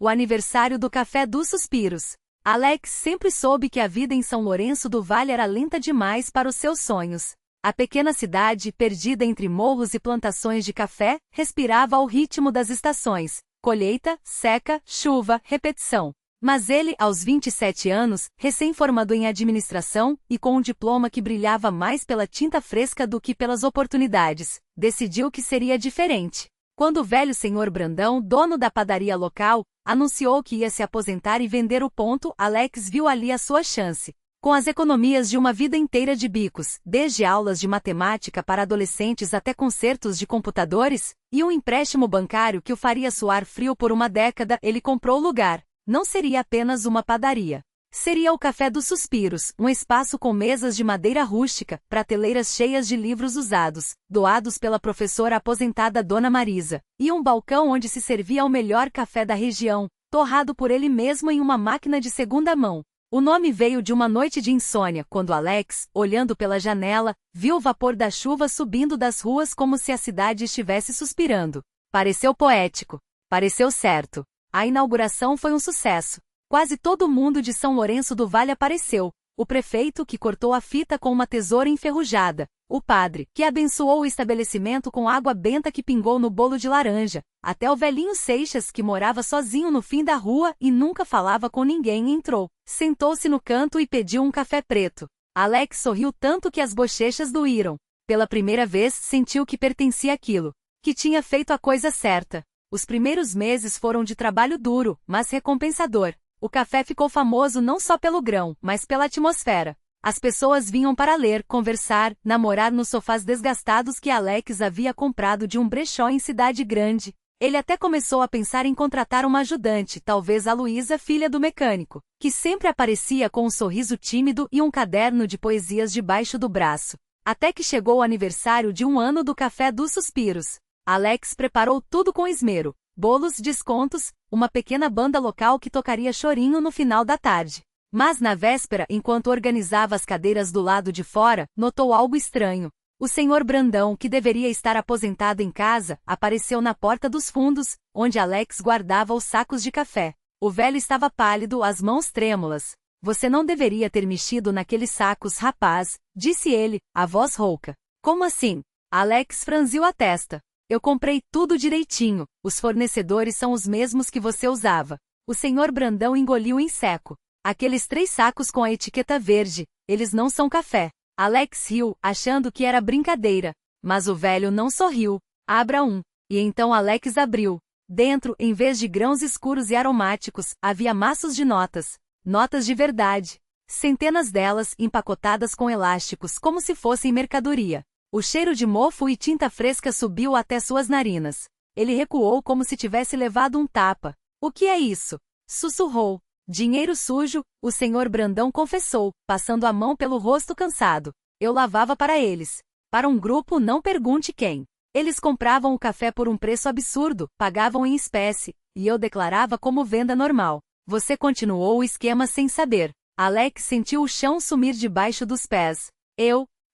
o aniversário do Café dos Suspiros. Alex sempre soube que a vida em São Lourenço do Vale era lenta demais para os seus sonhos. A pequena cidade, perdida entre morros e plantações de café, respirava ao ritmo das estações: colheita, seca, chuva, repetição. Mas ele, aos 27 anos, recém-formado em administração, e com um diploma que brilhava mais pela tinta fresca do que pelas oportunidades, decidiu que seria diferente. Quando o velho senhor Brandão, dono da padaria local, anunciou que ia se aposentar e vender o ponto, Alex viu ali a sua chance. Com as economias de uma vida inteira de bicos, desde aulas de matemática para adolescentes até consertos de computadores, e um empréstimo bancário que o faria suar frio por uma década, ele comprou o lugar. Não seria apenas uma padaria. Seria o Café dos Suspiros, um espaço com mesas de madeira rústica, prateleiras cheias de livros usados, doados pela professora aposentada Dona Marisa, e um balcão onde se servia o melhor café da região, torrado por ele mesmo em uma máquina de segunda mão. O nome veio de uma noite de insônia, quando Alex, olhando pela janela, viu o vapor da chuva subindo das ruas como se a cidade estivesse suspirando. Pareceu poético. Pareceu certo. A inauguração foi um sucesso. Quase todo mundo de São Lourenço do Vale apareceu. O prefeito, que cortou a fita com uma tesoura enferrujada. O padre, que abençoou o estabelecimento com água benta que pingou no bolo de laranja. Até o velhinho Seixas, que morava sozinho no fim da rua e nunca falava com ninguém, entrou. Sentou-se no canto e pediu um café preto. Alex sorriu tanto que as bochechas doíram. Pela primeira vez, sentiu que pertencia àquilo. Que tinha feito a coisa certa. Os primeiros meses foram de trabalho duro, mas recompensador. O café ficou famoso não só pelo grão, mas pela atmosfera. As pessoas vinham para ler, conversar, namorar nos sofás desgastados que Alex havia comprado de um brechó em cidade grande. Ele até começou a pensar em contratar uma ajudante, talvez a Luísa, filha do mecânico, que sempre aparecia com um sorriso tímido e um caderno de poesias debaixo do braço. Até que chegou o aniversário de 1 ano do Café dos Suspiros. Alex preparou tudo com esmero: bolos, descontos, uma pequena banda local que tocaria chorinho no final da tarde. Mas na véspera, enquanto organizava as cadeiras do lado de fora, notou algo estranho. O senhor Brandão, que deveria estar aposentado em casa, apareceu na porta dos fundos, onde Alex guardava os sacos de café. O velho estava pálido, as mãos trêmulas. "Você não deveria ter mexido naqueles sacos, rapaz", disse ele, a voz rouca. "Como assim?" Alex franziu a testa. "Eu comprei tudo direitinho, os fornecedores são os mesmos que você usava." O senhor Brandão engoliu em seco. "Aqueles 3 sacos com a etiqueta verde, eles não são café." Alex riu, achando que era brincadeira. Mas o velho não sorriu. "Abra um." E então Alex abriu. Dentro, em vez de grãos escuros e aromáticos, havia maços de notas. Notas de verdade. Centenas delas, empacotadas com elásticos como se fossem mercadoria. O cheiro de mofo e tinta fresca subiu até suas narinas. Ele recuou como se tivesse levado um tapa. "O que é isso?" sussurrou. "Dinheiro sujo", o senhor Brandão confessou, passando a mão pelo rosto cansado. "Eu lavava para eles. Para um grupo, não pergunte quem. Eles compravam o café por um preço absurdo, pagavam em espécie, e eu declarava como venda normal." Você continuou o esquema sem saber. Alex sentiu o chão sumir debaixo dos pés.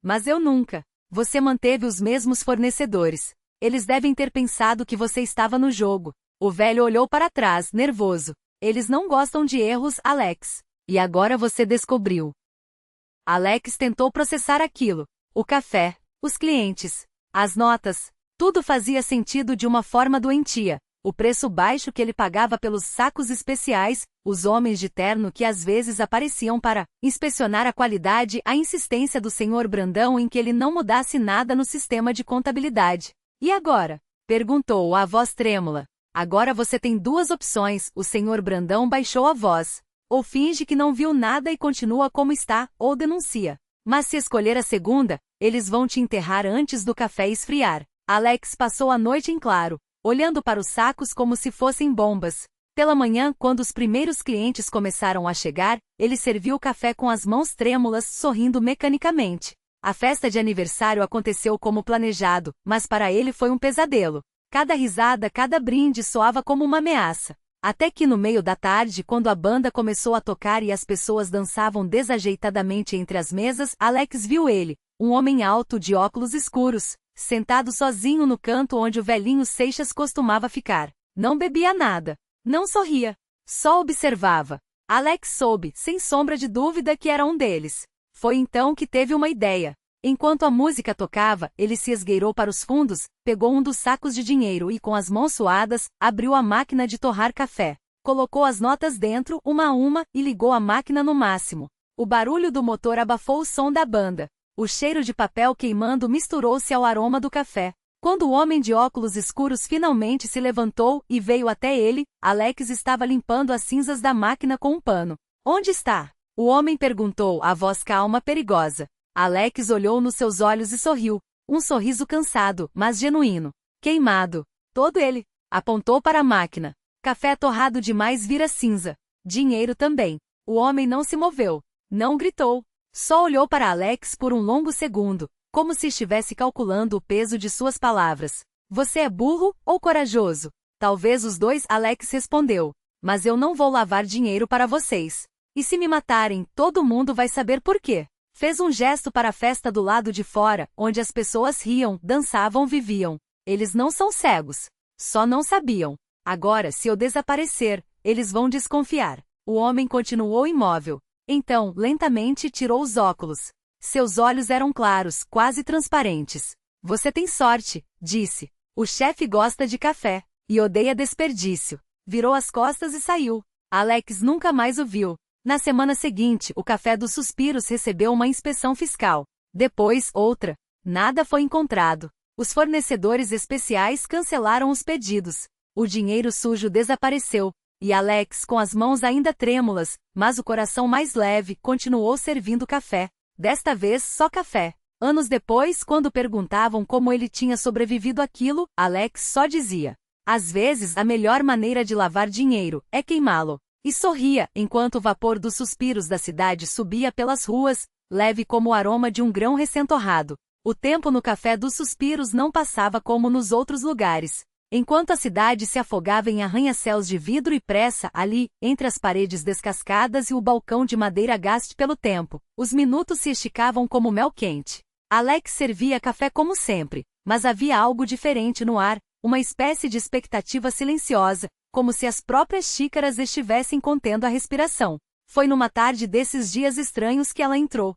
Mas eu nunca." "Você manteve os mesmos fornecedores. Eles devem ter pensado que você estava no jogo." O velho olhou para trás, nervoso. "Eles não gostam de erros, Alex. E agora você descobriu." Alex tentou processar aquilo. O café, os clientes, as notas, tudo fazia sentido de uma forma doentia. O preço baixo que ele pagava pelos sacos especiais, os homens de terno que às vezes apareciam para inspecionar a qualidade, a insistência do senhor Brandão em que ele não mudasse nada no sistema de contabilidade. "E agora?" perguntou a voz trêmula. "Agora você tem 2 opções", o senhor Brandão baixou a voz. "Ou finge que não viu nada e continua como está, ou denuncia. Mas se escolher a segunda, eles vão te enterrar antes do café esfriar." Alex passou a noite em claro, olhando para os sacos como se fossem bombas. Pela manhã, quando os primeiros clientes começaram a chegar, ele serviu o café com as mãos trêmulas, sorrindo mecanicamente. A festa de aniversário aconteceu como planejado, mas para ele foi um pesadelo. Cada risada, cada brinde soava como uma ameaça. Até que no meio da tarde, quando a banda começou a tocar e as pessoas dançavam desajeitadamente entre as mesas, Alex viu ele, um homem alto de óculos escuros, sentado sozinho no canto onde o velhinho Seixas costumava ficar. Não bebia nada. Não sorria. Só observava. Alex soube, sem sombra de dúvida, que era um deles. Foi então que teve uma ideia. Enquanto a música tocava, ele se esgueirou para os fundos, pegou um dos sacos de dinheiro e, com as mãos suadas, abriu a máquina de torrar café. Colocou as notas dentro, uma a uma, e ligou a máquina no máximo. O barulho do motor abafou o som da banda. O cheiro de papel queimando misturou-se ao aroma do café. Quando o homem de óculos escuros finalmente se levantou e veio até ele, Alex estava limpando as cinzas da máquina com um pano. Onde está? O homem perguntou, a voz calma, perigosa. Alex olhou nos seus olhos e sorriu. Um sorriso cansado, mas genuíno. Queimado. Todo ele. Apontou para a máquina. Café torrado demais vira cinza. Dinheiro também. O homem não se moveu. Não gritou. Só olhou para Alex por um longo segundo, como se estivesse calculando o peso de suas palavras. Você é burro ou corajoso? Talvez os dois, Alex respondeu. Mas eu não vou lavar dinheiro para vocês. E se me matarem, todo mundo vai saber por quê. Fez um gesto para a festa do lado de fora, onde as pessoas riam, dançavam, viviam. Eles não são cegos. Só não sabiam. Agora, se eu desaparecer, eles vão desconfiar. O homem continuou imóvel. Então, lentamente tirou os óculos. Seus olhos eram claros, quase transparentes. Você tem sorte, disse. O chefe gosta de café e odeia desperdício. Virou as costas e saiu. Alex nunca mais o viu. Na semana seguinte, o Café dos Suspiros recebeu uma inspeção fiscal. Depois, outra. Nada foi encontrado. Os fornecedores especiais cancelaram os pedidos. O dinheiro sujo desapareceu. E Alex, com as mãos ainda trêmulas, mas o coração mais leve, continuou servindo café. Desta vez, só café. Anos depois, quando perguntavam como ele tinha sobrevivido àquilo, Alex só dizia: às vezes, a melhor maneira de lavar dinheiro é queimá-lo. E sorria, enquanto o vapor dos suspiros da cidade subia pelas ruas, leve como o aroma de um grão recém-torrado. O tempo no Café dos Suspiros não passava como nos outros lugares. Enquanto a cidade se afogava em arranha-céus de vidro e pressa ali, entre as paredes descascadas e o balcão de madeira gaste pelo tempo, os minutos se esticavam como mel quente. Alex servia café como sempre, mas havia algo diferente no ar, uma espécie de expectativa silenciosa, como se as próprias xícaras estivessem contendo a respiração. Foi numa tarde desses dias estranhos que ela entrou.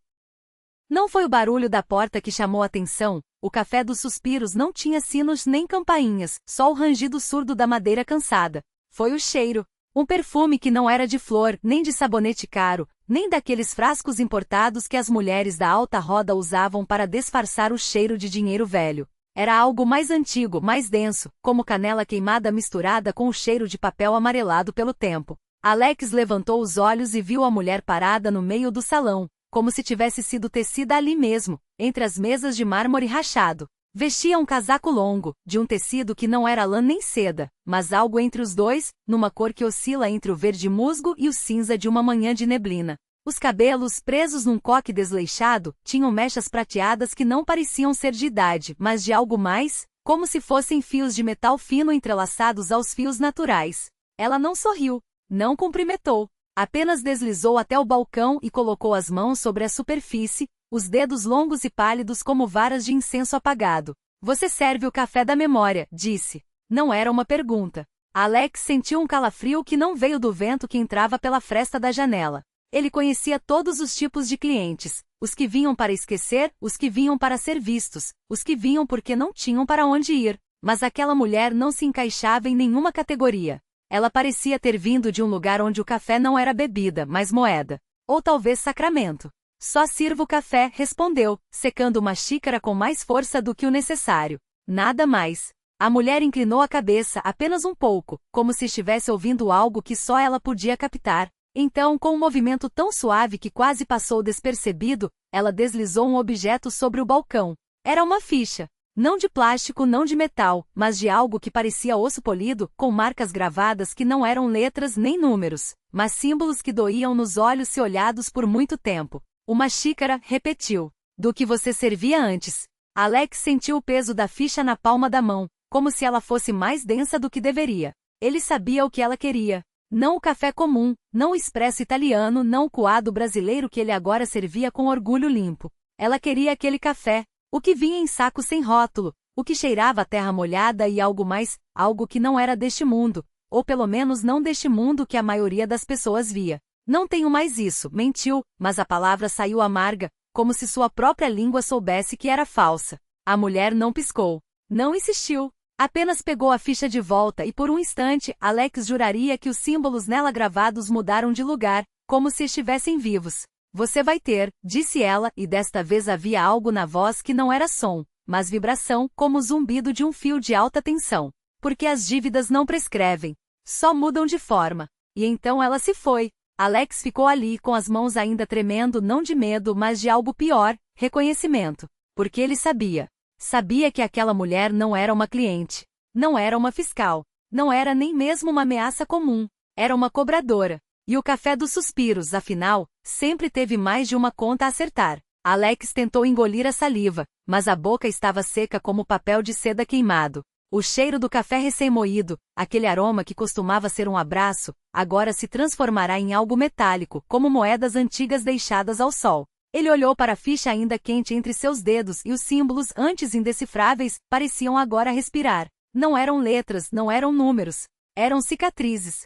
Não foi o barulho da porta que chamou a atenção, o Café dos Suspiros não tinha sinos nem campainhas, só o rangido surdo da madeira cansada. Foi o cheiro. Um perfume que não era de flor, nem de sabonete caro, nem daqueles frascos importados que as mulheres da alta roda usavam para disfarçar o cheiro de dinheiro velho. Era algo mais antigo, mais denso, como canela queimada misturada com o cheiro de papel amarelado pelo tempo. Alex levantou os olhos e viu a mulher parada no meio do salão, como se tivesse sido tecida ali mesmo, entre as mesas de mármore rachado. Vestia um casaco longo, de um tecido que não era lã nem seda, mas algo entre os dois, numa cor que oscila entre o verde musgo e o cinza de uma manhã de neblina. Os cabelos, presos num coque desleixado, tinham mechas prateadas que não pareciam ser de idade, mas de algo mais, como se fossem fios de metal fino entrelaçados aos fios naturais. Ela não sorriu, não cumprimentou, apenas deslizou até o balcão e colocou as mãos sobre a superfície, os dedos longos e pálidos como varas de incenso apagado. Você serve o café da memória, disse. Não era uma pergunta. Alex sentiu um calafrio que não veio do vento que entrava pela fresta da janela. Ele conhecia todos os tipos de clientes, os que vinham para esquecer, os que vinham para ser vistos, os que vinham porque não tinham para onde ir, mas aquela mulher não se encaixava em nenhuma categoria. Ela parecia ter vindo de um lugar onde o café não era bebida, mas moeda. Ou talvez sacramento. Só sirvo café, respondeu, secando uma xícara com mais força do que o necessário. Nada mais. A mulher inclinou a cabeça apenas um pouco, como se estivesse ouvindo algo que só ela podia captar. Então, com um movimento tão suave que quase passou despercebido, ela deslizou um objeto sobre o balcão. Era uma ficha. Não de plástico, não de metal, mas de algo que parecia osso polido, com marcas gravadas que não eram letras nem números, mas símbolos que doíam nos olhos se olhados por muito tempo. Uma xícara, repetiu. Do que você servia antes. Alex sentiu o peso da ficha na palma da mão, como se ela fosse mais densa do que deveria. Ele sabia o que ela queria. Não o café comum, não o expresso italiano, não o coado brasileiro que ele agora servia com orgulho limpo. Ela queria aquele café, o que vinha em saco sem rótulo, o que cheirava a terra molhada e algo mais, algo que não era deste mundo, ou pelo menos não deste mundo que a maioria das pessoas via. Não tenho mais isso, mentiu, mas a palavra saiu amarga, como se sua própria língua soubesse que era falsa. A mulher não piscou. Não insistiu. Apenas pegou a ficha de volta e por um instante, Alex juraria que os símbolos nela gravados mudaram de lugar, como se estivessem vivos. Você vai ter, disse ela, e desta vez havia algo na voz que não era som, mas vibração, como o zumbido de um fio de alta tensão. Porque as dívidas não prescrevem, só mudam de forma. E então ela se foi. Alex ficou ali com as mãos ainda tremendo, não de medo, mas de algo pior, reconhecimento. Porque ele sabia. Sabia que aquela mulher não era uma cliente. Não era uma fiscal. Não era nem mesmo uma ameaça comum. Era uma cobradora. E o café dos suspiros, afinal, sempre teve mais de uma conta a acertar. Alex tentou engolir a saliva, mas a boca estava seca como papel de seda queimado. O cheiro do café recém-moído, aquele aroma que costumava ser um abraço, agora se transformará em algo metálico, como moedas antigas deixadas ao sol. Ele olhou para a ficha ainda quente entre seus dedos e os símbolos, antes indecifráveis, pareciam agora respirar. Não eram letras, não eram números. Eram cicatrizes.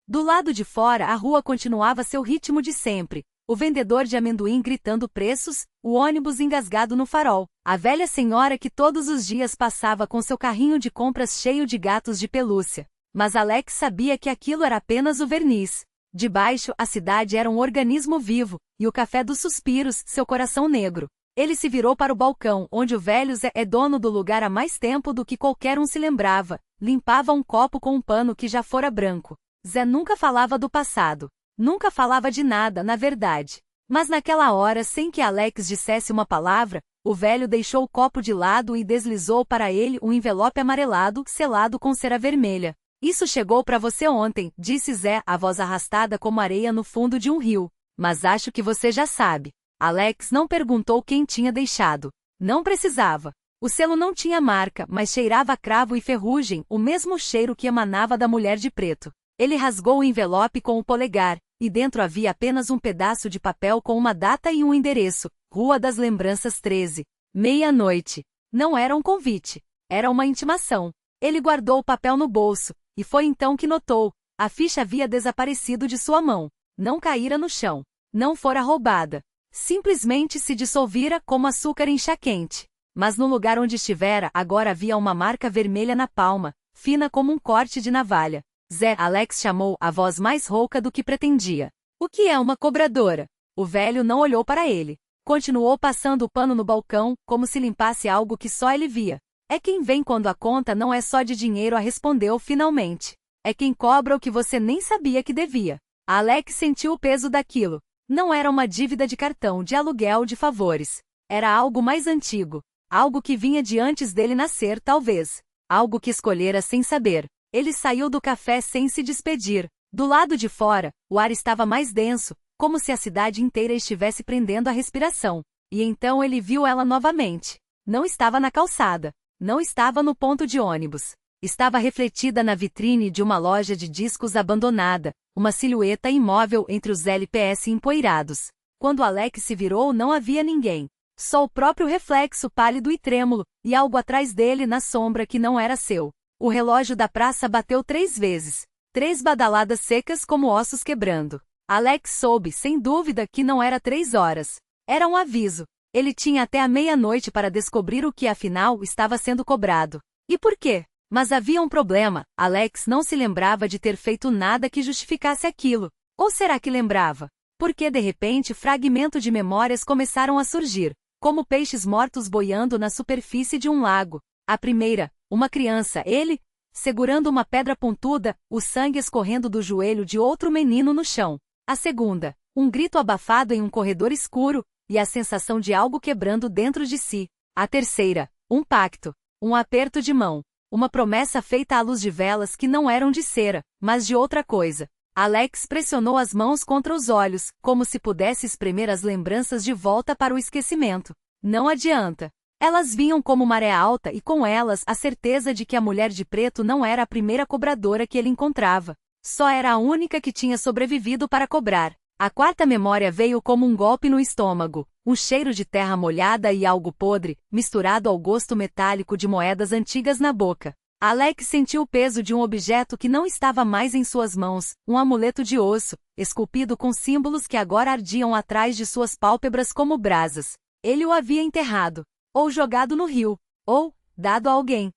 Do lado de fora a rua continuava seu ritmo de sempre. O vendedor de amendoim gritando preços, o ônibus engasgado no farol, a velha senhora que todos os dias passava com seu carrinho de compras cheio de gatos de pelúcia. Mas Alex sabia que aquilo era apenas o verniz. Debaixo, a cidade era um organismo vivo, e o café dos suspiros, seu coração negro. Ele se virou para o balcão, onde o velho Zé é dono do lugar há mais tempo do que qualquer um se lembrava. Limpava um copo com um pano que já fora branco. Zé nunca falava do passado. Nunca falava de nada, na verdade. Mas naquela hora, sem que Alex dissesse uma palavra, o velho deixou o copo de lado e deslizou para ele um envelope amarelado, selado com cera vermelha. Isso chegou para você ontem, disse Zé, a voz arrastada como areia no fundo de um rio. Mas acho que você já sabe. Alex não perguntou quem tinha deixado. Não precisava. O selo não tinha marca, mas cheirava a cravo e ferrugem, o mesmo cheiro que emanava da mulher de preto. Ele rasgou o envelope com o polegar, e dentro havia apenas um pedaço de papel com uma data e um endereço, Rua das Lembranças 13. Meia-noite. Não era um convite. Era uma intimação. Ele guardou o papel no bolso, e foi então que notou. A ficha havia desaparecido de sua mão. Não caíra no chão. Não fora roubada. Simplesmente se dissolvira como açúcar em chá quente. Mas no lugar onde estivera, agora havia uma marca vermelha na palma, fina como um corte de navalha. Zé, Alex chamou, a voz mais rouca do que pretendia. O que é uma cobradora? O velho não olhou para ele. Continuou passando o pano no balcão, como se limpasse algo que só ele via. É quem vem quando a conta não é só de dinheiro, respondeu finalmente. É quem cobra o que você nem sabia que devia. Alex sentiu o peso daquilo. Não era uma dívida de cartão, de aluguel, de favores. Era algo mais antigo. Algo que vinha de antes dele nascer, talvez. Algo que escolhera sem saber. Ele saiu do café sem se despedir. Do lado de fora, o ar estava mais denso, como se a cidade inteira estivesse prendendo a respiração. E então ele viu ela novamente. Não estava na calçada. Não estava no ponto de ônibus. Estava refletida na vitrine de uma loja de discos abandonada, uma silhueta imóvel entre os LPS empoeirados. Quando Alex se virou, não havia ninguém. Só o próprio reflexo pálido e trêmulo, e algo atrás dele na sombra que não era seu. O relógio da praça bateu 3 vezes. 3 badaladas secas como ossos quebrando. Alex soube, sem dúvida, que não era 3 horas. Era um aviso. Ele tinha até a meia-noite para descobrir o que afinal estava sendo cobrado. E por quê? Mas havia um problema. Alex não se lembrava de ter feito nada que justificasse aquilo. Ou será que lembrava? Porque de repente fragmentos de memórias começaram a surgir, como peixes mortos boiando na superfície de um lago. A primeira, uma criança, ele, segurando uma pedra pontuda, o sangue escorrendo do joelho de outro menino no chão. A segunda, um grito abafado em um corredor escuro, e a sensação de algo quebrando dentro de si. A terceira, um pacto, um aperto de mão, uma promessa feita à luz de velas que não eram de cera, mas de outra coisa. Alex pressionou as mãos contra os olhos, como se pudesse espremer as lembranças de volta para o esquecimento. Não adianta. Elas vinham como maré alta e com elas a certeza de que a mulher de preto não era a primeira cobradora que ele encontrava. Só era a única que tinha sobrevivido para cobrar. A quarta memória veio como um golpe no estômago, um cheiro de terra molhada e algo podre, misturado ao gosto metálico de moedas antigas na boca. Alex sentiu o peso de um objeto que não estava mais em suas mãos, um amuleto de osso, esculpido com símbolos que agora ardiam atrás de suas pálpebras como brasas. Ele o havia enterrado, ou jogado no rio, ou dado a alguém.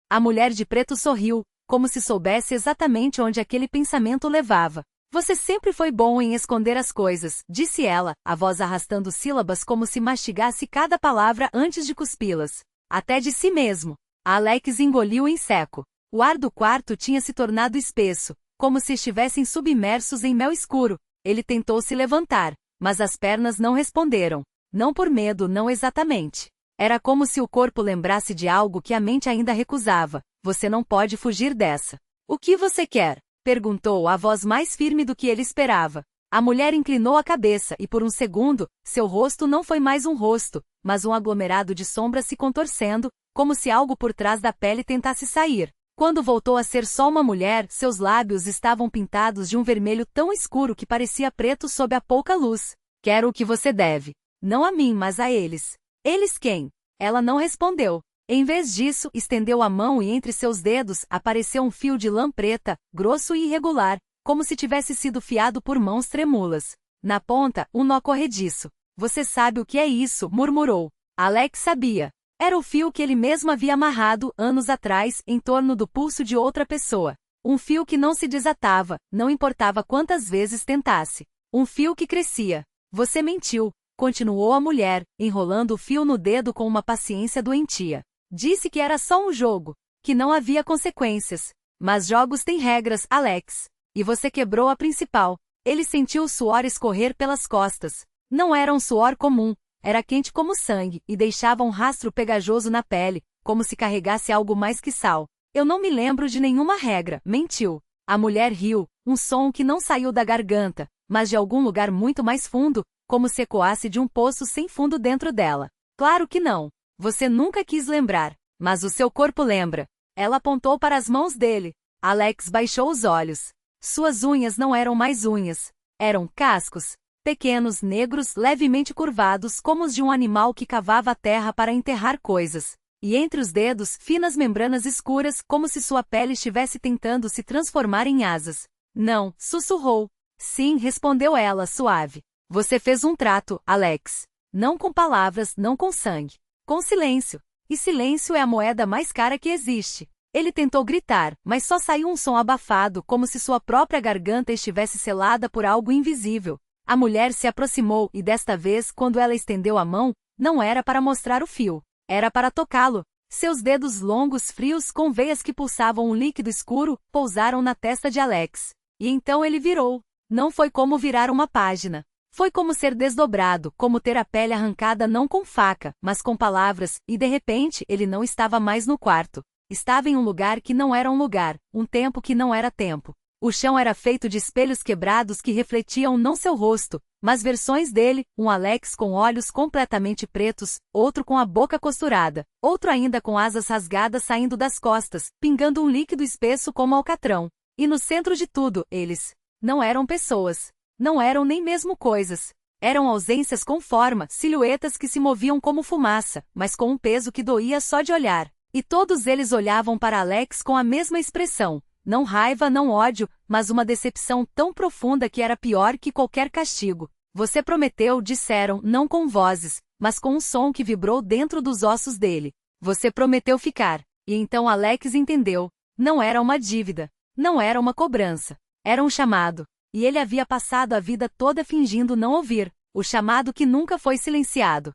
A mulher de preto sorriu, como se soubesse exatamente onde aquele pensamento levava. Você sempre foi bom em esconder as coisas, disse ela, a voz arrastando sílabas como se mastigasse cada palavra antes de cuspi-las. Até de si mesmo. Alex engoliu em seco. O ar do quarto tinha se tornado espesso, como se estivessem submersos em mel escuro. Ele tentou se levantar, mas as pernas não responderam. Não por medo, não exatamente. Era como se o corpo lembrasse de algo que a mente ainda recusava. Você não pode fugir dessa. O que você quer? Perguntou a voz mais firme do que ele esperava. A mulher inclinou a cabeça e por um segundo, seu rosto não foi mais um rosto, mas um aglomerado de sombras se contorcendo, como se algo por trás da pele tentasse sair. Quando voltou a ser só uma mulher, seus lábios estavam pintados de um vermelho tão escuro que parecia preto sob a pouca luz. Quero o que você deve. Não a mim, mas a eles. Eles quem? Ela não respondeu. Em vez disso, estendeu a mão e entre seus dedos apareceu um fio de lã preta, grosso e irregular, como se tivesse sido fiado por mãos trêmulas. Na ponta, um nó corrediço. Você sabe o que é isso, murmurou. Alex sabia. Era o fio que ele mesmo havia amarrado, anos atrás, em torno do pulso de outra pessoa. Um fio que não se desatava, não importava quantas vezes tentasse. Um fio que crescia. Você mentiu, continuou a mulher, enrolando o fio no dedo com uma paciência doentia. Disse que era só um jogo, que não havia consequências. Mas jogos têm regras, Alex. E você quebrou a principal. Ele sentiu o suor escorrer pelas costas. Não era um suor comum. Era quente como sangue, e deixava um rastro pegajoso na pele, como se carregasse algo mais que sal. Eu não me lembro de nenhuma regra, mentiu. A mulher riu, um som que não saiu da garganta, mas de algum lugar muito mais fundo, como se ecoasse de um poço sem fundo dentro dela. Claro que não. Você nunca quis lembrar, mas o seu corpo lembra. Ela apontou para as mãos dele. Alex baixou os olhos. Suas unhas não eram mais unhas. Eram cascos. Pequenos, negros, levemente curvados como os de um animal que cavava a terra para enterrar coisas. E entre os dedos, finas membranas escuras, como se sua pele estivesse tentando se transformar em asas. Não, sussurrou. Sim, respondeu ela, suave. Você fez um trato, Alex. Não com palavras, não com sangue. Com silêncio. E silêncio é a moeda mais cara que existe. Ele tentou gritar, mas só saiu um som abafado, como se sua própria garganta estivesse selada por algo invisível. A mulher se aproximou e desta vez, quando ela estendeu a mão, não era para mostrar o fio. Era para tocá-lo. Seus dedos longos, frios, com veias que pulsavam um líquido escuro, pousaram na testa de Alex. E então ele virou. Não foi como virar uma página. Foi como ser desdobrado, como ter a pele arrancada não com faca, mas com palavras, e de repente ele não estava mais no quarto. Estava em um lugar que não era um lugar, um tempo que não era tempo. O chão era feito de espelhos quebrados que refletiam não seu rosto, mas versões dele, um Alex com olhos completamente pretos, outro com a boca costurada, outro ainda com asas rasgadas saindo das costas, pingando um líquido espesso como alcatrão. E no centro de tudo, eles não eram pessoas. Não eram nem mesmo coisas. Eram ausências com forma, silhuetas que se moviam como fumaça, mas com um peso que doía só de olhar. E todos eles olhavam para Alex com a mesma expressão. Não raiva, não ódio, mas uma decepção tão profunda que era pior que qualquer castigo. Você prometeu, disseram, não com vozes, mas com um som que vibrou dentro dos ossos dele. Você prometeu ficar. E então Alex entendeu. Não era uma dívida. Não era uma cobrança. Era um chamado. E ele havia passado a vida toda fingindo não ouvir. O chamado que nunca foi silenciado.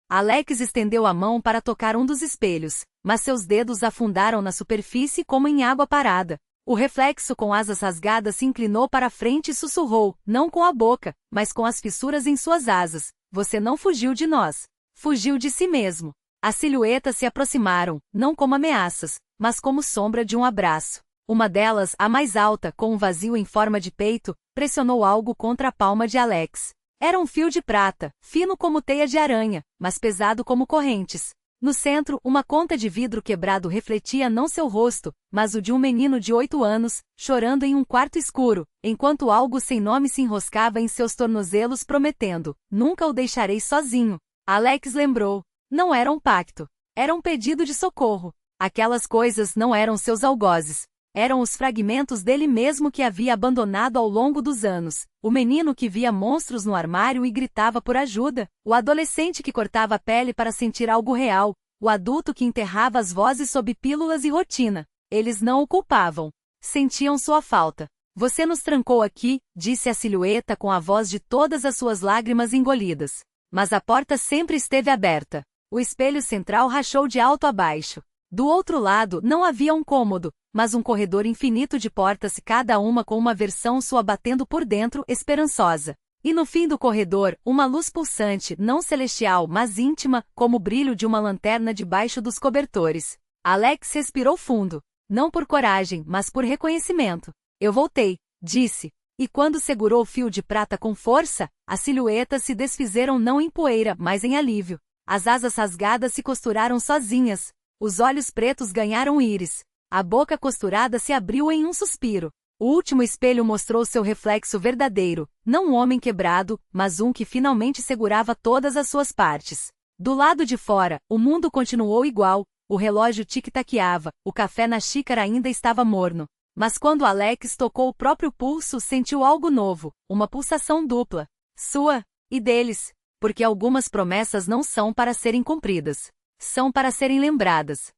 Alex estendeu a mão para tocar um dos espelhos, mas seus dedos afundaram na superfície como em água parada. O reflexo com asas rasgadas se inclinou para a frente e sussurrou, não com a boca, mas com as fissuras em suas asas. Você não fugiu de nós. Fugiu de si mesmo. As silhuetas se aproximaram, não como ameaças, mas como sombra de um abraço. Uma delas, a mais alta, com um vazio em forma de peito, pressionou algo contra a palma de Alex. Era um fio de prata, fino como teia de aranha, mas pesado como correntes. No centro, uma conta de vidro quebrado refletia não seu rosto, mas o de um menino de 8 anos, chorando em um quarto escuro, enquanto algo sem nome se enroscava em seus tornozelos prometendo, nunca o deixarei sozinho. Alex lembrou. Não era um pacto. Era um pedido de socorro. Aquelas coisas não eram seus algozes. Eram os fragmentos dele mesmo que havia abandonado ao longo dos anos. O menino que via monstros no armário e gritava por ajuda. O adolescente que cortava a pele para sentir algo real. O adulto que enterrava as vozes sob pílulas e rotina. Eles não o culpavam. Sentiam sua falta. Você nos trancou aqui, disse a silhueta com a voz de todas as suas lágrimas engolidas. Mas a porta sempre esteve aberta. O espelho central rachou de alto a baixo. Do outro lado não havia um cômodo, mas um corredor infinito de portas, cada uma com uma versão sua batendo por dentro, esperançosa. E no fim do corredor, uma luz pulsante, não celestial, mas íntima, como o brilho de uma lanterna debaixo dos cobertores. Alex respirou fundo. Não por coragem, mas por reconhecimento. Eu voltei, disse. E quando segurou o fio de prata com força, as silhuetas se desfizeram não em poeira, mas em alívio. As asas rasgadas se costuraram sozinhas. Os olhos pretos ganharam íris. A boca costurada se abriu em um suspiro. O último espelho mostrou seu reflexo verdadeiro, não um homem quebrado, mas um que finalmente segurava todas as suas partes. Do lado de fora, o mundo continuou igual, o relógio tic-taqueava, o café na xícara ainda estava morno. Mas quando Alex tocou o próprio pulso, sentiu algo novo, uma pulsação dupla. Sua e deles. Porque algumas promessas não são para serem cumpridas. São para serem lembradas.